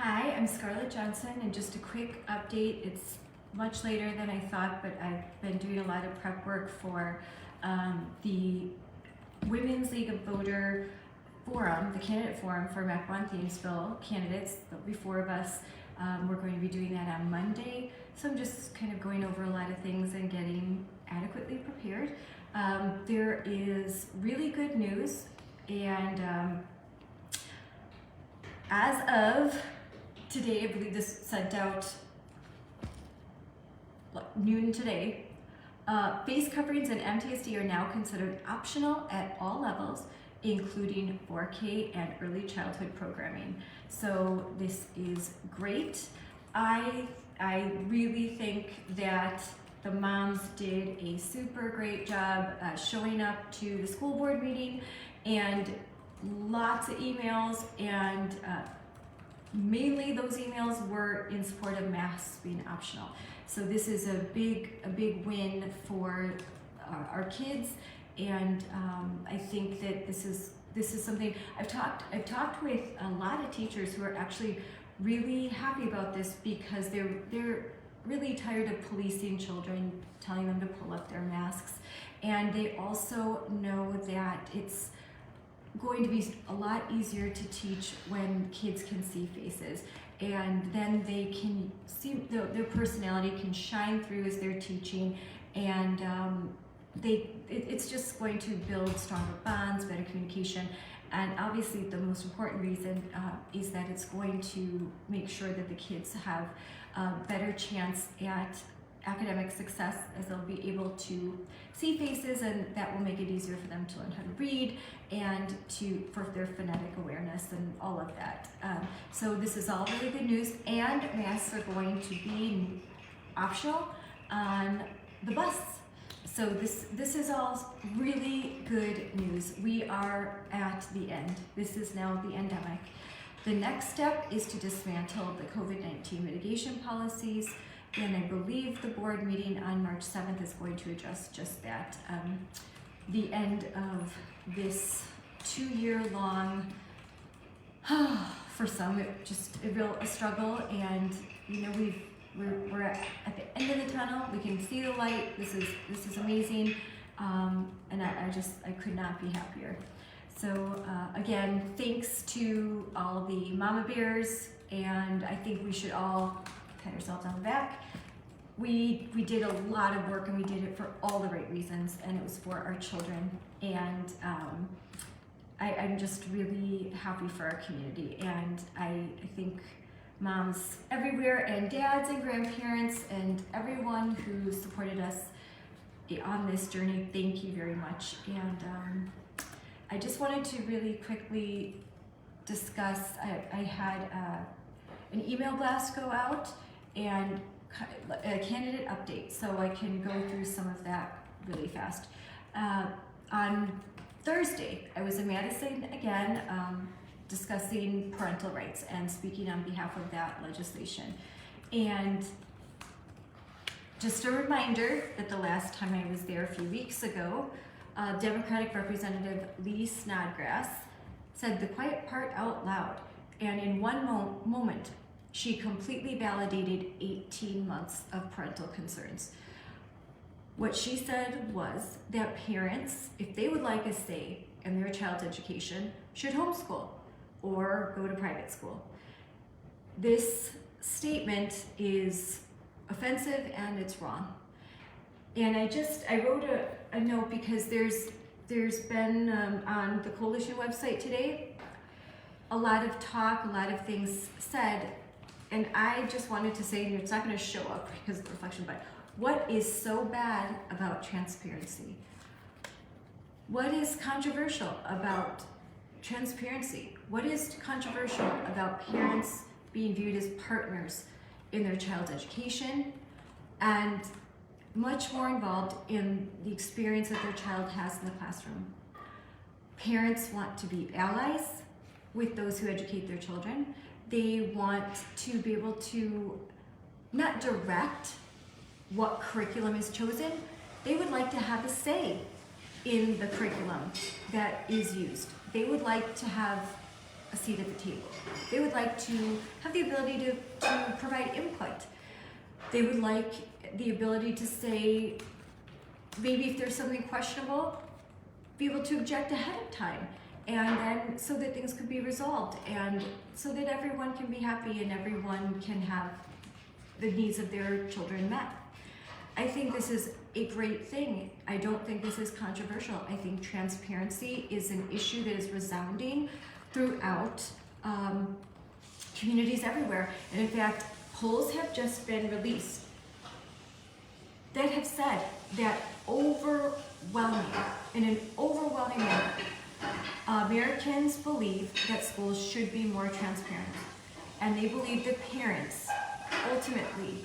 Hi, I'm Scarlett Johnson, and just a quick update. It's much later than I thought, but I've been doing a lot of prep work for the Women's League of Voter Forum, the candidate forum for Mequon Thiensville candidates. There'll be 4 of us. We're going to be doing that on Monday. So I'm just kind of going over a lot of things and getting adequately prepared. There is really good news, and as of today, I believe this sent out noon today, face coverings and MTSD are now considered optional at all levels, including 4K and early childhood programming. So this is great. I really think that the moms did a super great job showing up to the school board meeting, and lots of emails, and mainly those emails were in support of masks being optional. So this is a big win for our kids, and I think that this is something I've talked with a lot of teachers who are actually really happy about this, because they're really tired of policing children, telling them to pull up their masks, and they also know that it's going to be a lot easier to teach when kids can see faces, and then they can see their personality can shine through as they're teaching, and it's just going to build stronger bonds, better communication, and obviously the most important reason is that it's going to make sure that the kids have a better chance at academic success, as they'll be able to see faces, and that will make it easier for them to learn how to read and for their phonetic awareness and all of that. So this is all really good news, and masks are going to be optional on the bus. So this is all really good news. We are at the end. This is now the endemic. The next step is to dismantle the COVID-19 mitigation policies, and I believe the board meeting on March 7th is going to address just that. The end of this 2-year-long, for some, a struggle, and you know we're at the end of the tunnel. We can see the light. This is amazing, and I could not be happier. So again, thanks to all the mama bears, and I think we should all pat ourselves on the back. We did a lot of work, and we did it for all the right reasons, and it was for our children, and I'm just really happy for our community, and I think moms everywhere, and dads and grandparents and everyone who supported us on this journey, thank you very much. And I just wanted to really quickly discuss, I had an email blast go out and a candidate update, so I can go through some of that really fast. On Thursday, I was in Madison again, discussing parental rights and speaking on behalf of that legislation. And just a reminder that the last time I was there a few weeks ago, Democratic Representative Lee Snodgrass said the quiet part out loud, and in one moment, she completely validated 18 months of parental concerns. What she said was that parents, if they would like a say in their child's education, should homeschool or go to private school. This statement is offensive, and it's wrong. And I wrote a note, because there's been on the coalition website today a lot of talk, a lot of things said, and I just wanted to say, and it's not going to show up because of the reflection, but what is so bad about transparency? What is controversial about transparency? What is controversial about parents being viewed as partners in their child's education, and much more involved in the experience that their child has in the classroom? Parents want to be allies with those who educate their children. They want to be able to not direct what curriculum is chosen. They would like to have a say in the curriculum that is used. They would like to have a seat at the table. They would like to have the ability to provide input. They would like the ability to say, maybe if there's something questionable, be able to object ahead of time, and then so that things could be resolved, and so that everyone can be happy and everyone can have the needs of their children met. I think this is a great thing. I don't think this is controversial. I think transparency is an issue that is resounding throughout communities everywhere. And in fact, polls have just been released that have said that in an overwhelming manner, Americans believe that schools should be more transparent. And they believe that parents ultimately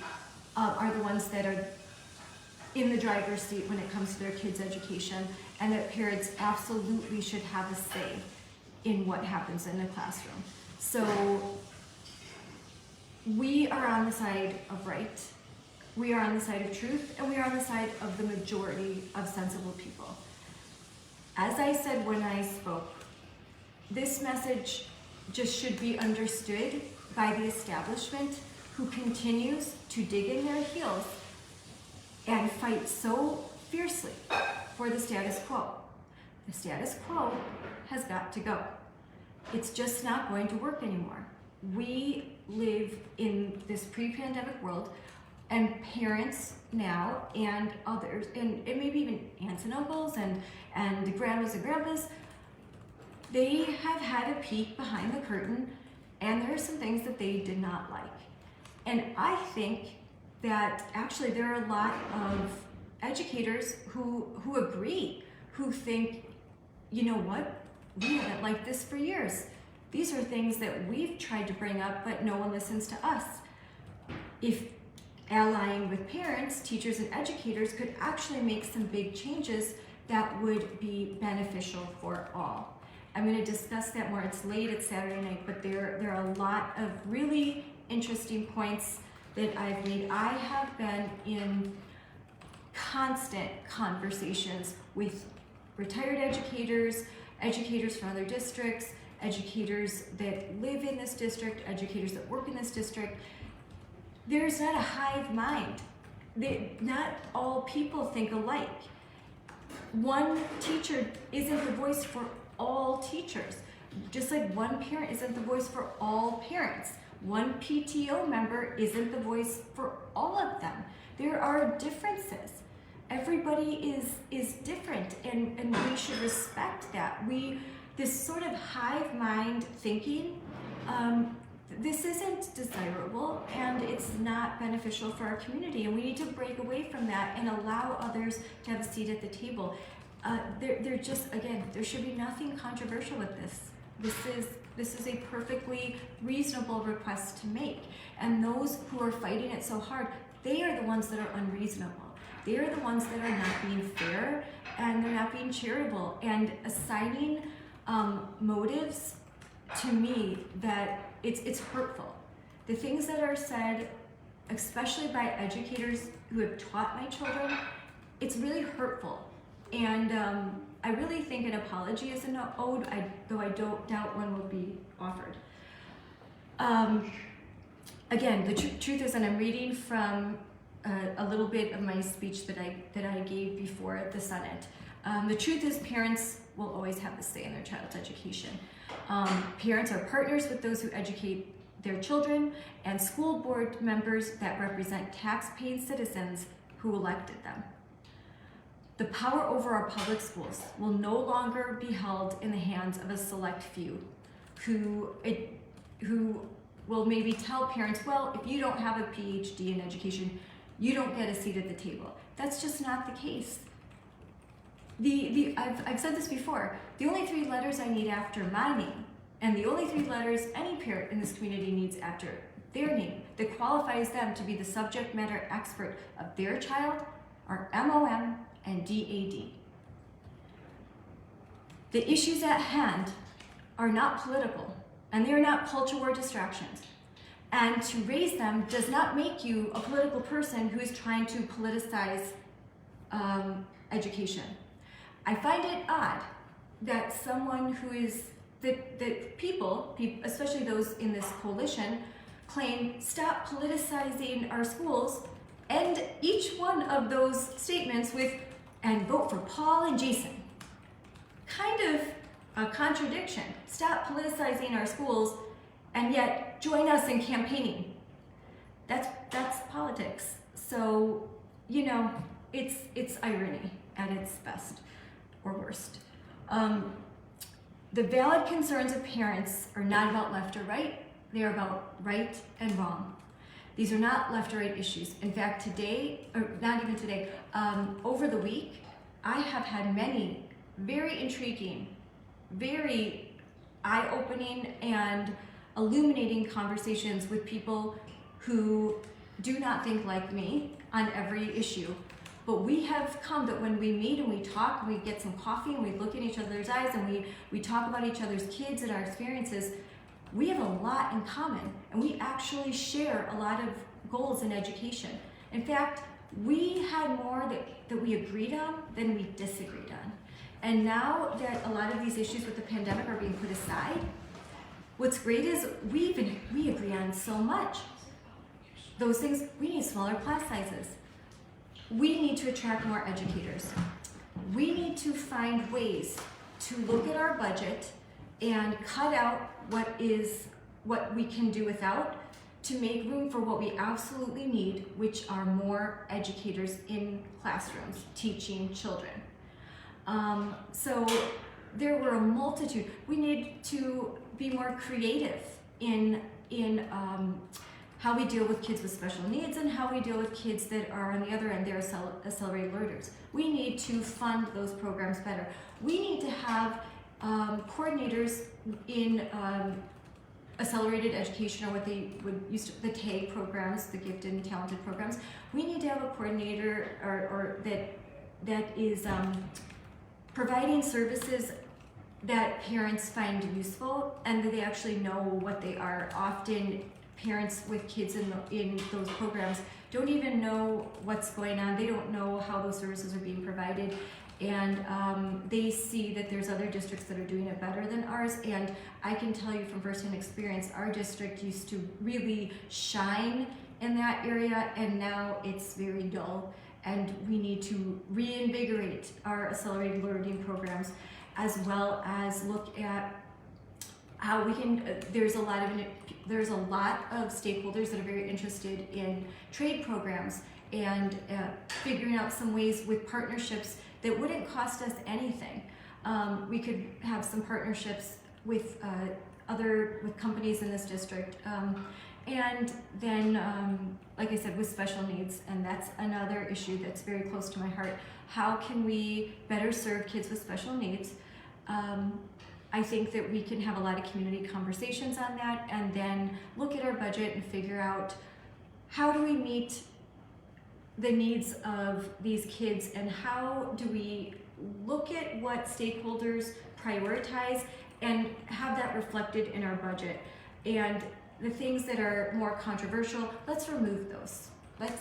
are the ones that are in the driver's seat when it comes to their kids' education, and that parents absolutely should have a say in what happens in the classroom. So we are on the side of right, we are on the side of truth, and we are on the side of the majority of sensible people. As I said when I spoke, this message just should be understood by the establishment, who continues to dig in their heels and fight so fiercely for the status quo. The status quo has got to go. It's just not going to work anymore. We live in this pre-pandemic world, and parents now and others, and maybe even aunts and uncles and grandmas and grandpas, they have had a peek behind the curtain, and there are some things that they did not like. And I think that actually there are a lot of educators who agree, who think, you know what, we haven't liked this for years. These are things that we've tried to bring up, but no one listens to us. If allying with parents, teachers, and educators could actually make some big changes that would be beneficial for all. I'm going to discuss that more. It's late, it's Saturday night, but there are a lot of really interesting points that I've made. I have been in constant conversations with retired educators, educators from other districts, educators that live in this district, educators that work in this district. There's not a hive mind. Not all people think alike. One teacher isn't the voice for all teachers, just like one parent isn't the voice for all parents. One PTO member isn't the voice for all of them. There are differences. Everybody is different, and we should respect that. This sort of hive mind thinking, this isn't desirable, and it's not beneficial for our community, and we need to break away from that and allow others to have a seat at the table. There should be nothing controversial with this. This is a perfectly reasonable request to make, and those who are fighting it so hard, they are the ones that are unreasonable. They are the ones that are not being fair, and they're not being charitable, and assigning motives, to me, that it's hurtful. The things that are said, especially by educators who have taught my children, it's really hurtful. And I really think an apology is owed, though I don't doubt one will be offered. Again, the truth is, and I'm reading from a little bit of my speech that I gave before the Senate. The truth is, parents will always have the say in their child's education. Parents are partners with those who educate their children, and school board members that represent tax-paying citizens who elected them. The power over our public schools will no longer be held in the hands of a select few who will maybe tell parents, well, if you don't have a PhD in education, you don't get a seat at the table. That's just not the case. I've said this before, the only 3 letters I need after my name, and the only 3 letters any parent in this community needs after their name that qualifies them to be the subject matter expert of their child are MOM and DAD. The issues at hand are not political, and they are not culture war distractions. And to raise them does not make you a political person who is trying to politicize education. I find it odd that someone who is that people, especially those in this coalition, claim stop politicizing our schools, end each one of those statements with, and vote for Paul and Jason. Kind of a contradiction. Stop politicizing our schools and yet join us in campaigning. That's politics. So, you know, it's irony at its best or worst. The valid concerns of parents are not about left or right. They are about right and wrong. These are not left or right issues. In fact, today, or not even today, over the week, I have had many very intriguing, very eye-opening and illuminating conversations with people who do not think like me on every issue. But we have come that when we meet and we talk, and we get some coffee and we look in each other's eyes and we talk about each other's kids and our experiences, we have a lot in common, and we actually share a lot of goals in education. In fact, we had more that we agreed on than we disagreed on. And now that a lot of these issues with the pandemic are being put aside, what's great is we agree on so much. Those things, we need smaller class sizes. We need to attract more educators. We need to find ways to look at our budget and cut out what we can do without to make room for what we absolutely need, which are more educators in classrooms teaching children. So there were a multitude. We need to be more creative in how we deal with kids with special needs and how we deal with kids that are on the other end, they're accelerated learners. We need to fund those programs better. We need to have coordinators in accelerated education, or what they would use to, the TAG programs, the gifted and talented programs. We need to have a coordinator or that is providing services that parents find useful and that they actually know what they are. Often parents with kids in those programs don't even know what's going on. They don't know how those services are being provided. And they see that there's other districts that are doing it better than ours. And I can tell you from firsthand experience, our district used to really shine in that area, and now it's very dull. And we need to reinvigorate our accelerated learning programs, as well as look at how we can, there's a lot of stakeholders that are very interested in trade programs and figuring out some ways with partnerships that wouldn't cost us anything. We could have some partnerships with companies in this district. And then, like I said, with special needs, and that's another issue that's very close to my heart. How can we better serve kids with special needs? I think that we can have a lot of community conversations on that, and then look at our budget and figure out how do we meet the needs of these kids, and how do we look at what stakeholders prioritize and have that reflected in our budget. And the things that are more controversial, let's remove those.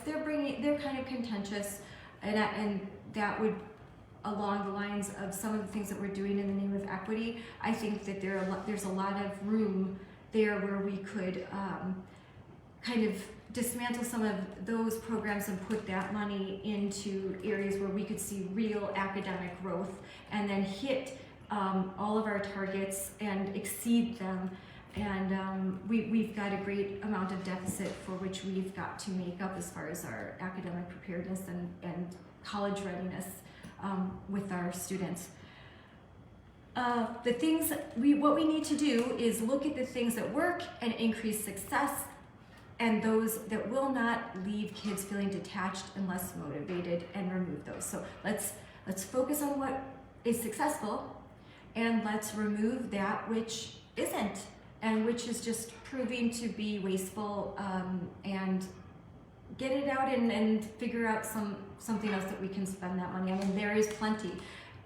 They're kind of contentious, and that would, along the lines of some of the things that we're doing in the name of equity, I think that there's a lot of room there where we could kind of dismantle some of those programs and put that money into areas where we could see real academic growth, and then hit all of our targets and exceed them. And we've got a great amount of deficit for which we've got to make up as far as our academic preparedness and college readiness with our students. What we need to do is look at the things that work and increase success, and those that will not leave kids feeling detached and less motivated, and remove those. So let's focus on what is successful, and let's remove that which isn't, and which is just proving to be wasteful, and get it out and figure out something else that we can spend that money on. And there is plenty.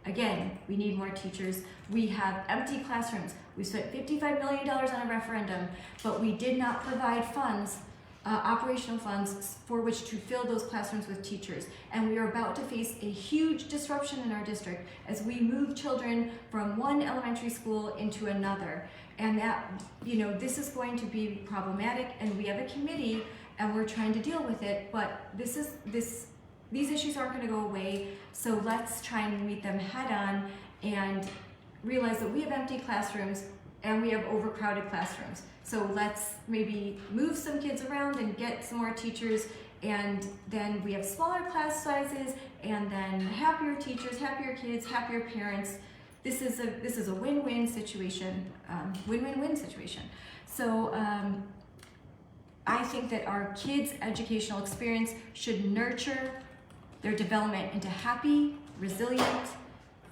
Again, we need more teachers. We have empty classrooms. We spent $55 million on a referendum, but we did not provide funds operational funds for which to fill those classrooms with teachers. And we are about to face a huge disruption in our district as we move children from one elementary school into another. And that, this is going to be problematic, and we have a committee and we're trying to deal with it, but these issues aren't going to go away, so let's try and meet them head on and realize that we have empty classrooms and we have overcrowded classrooms. So let's maybe move some kids around and get some more teachers, and then we have smaller class sizes, and then happier teachers, happier kids, happier parents. This is a win-win situation, win-win-win situation. So I think that our kids' educational experience should nurture their development into happy, resilient,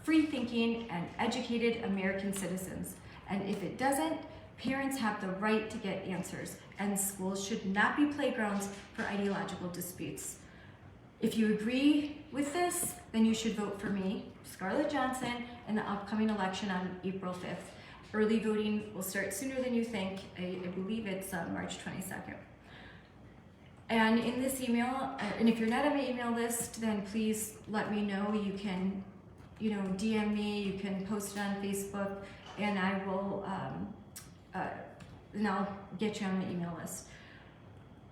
free-thinking, and educated American citizens. And if it doesn't, parents have the right to get answers, and schools should not be playgrounds for ideological disputes. If you agree with this, then you should vote for me, Scarlett Johnson, in the upcoming election on April 5th. Early voting will start sooner than you think. I believe it's March 22nd. And in this email, and if you're not on my email list, then please let me know. You can, DM me, you can post it on Facebook, and I will, and I'll get you on the email list.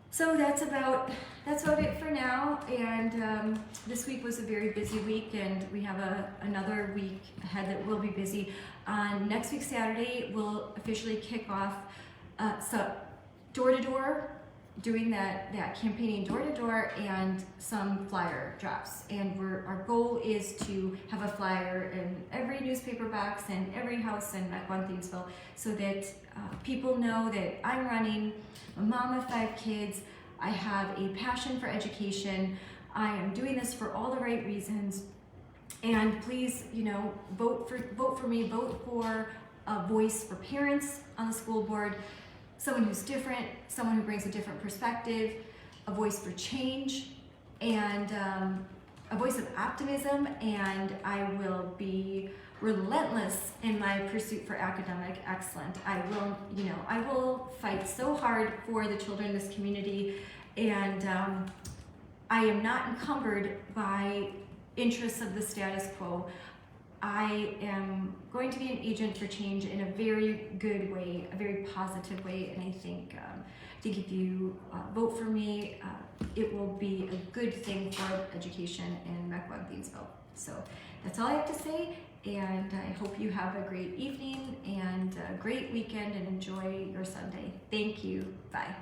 So that's about it for now. And this week was a very busy week, and we have another week ahead that will be busy. On next week Saturday, we'll officially kick off so door-to-door, doing that campaigning door-to-door and some flyer drops. And our goal is to have a flyer in every newspaper box and every house in Mequon-Thiensville, so that people know that I'm running. I'm a mom of 5 kids. I have a passion for education. I am doing this for all the right reasons. And please, vote for me. Vote for a voice for parents on the school board, someone who's different, someone who brings a different perspective, a voice for change, and a voice of optimism. And I will be relentless in my pursuit for academic excellence. I will fight so hard for the children in this community, and I am not encumbered by interests of the status quo. I am going to be an agent for change in a very good way, a very positive way, and I think if you vote for me, it will be a good thing for education in Mequon-Thiensville. So that's all I have to say, and I hope you have a great evening and a great weekend and enjoy your Sunday. Thank you. Bye.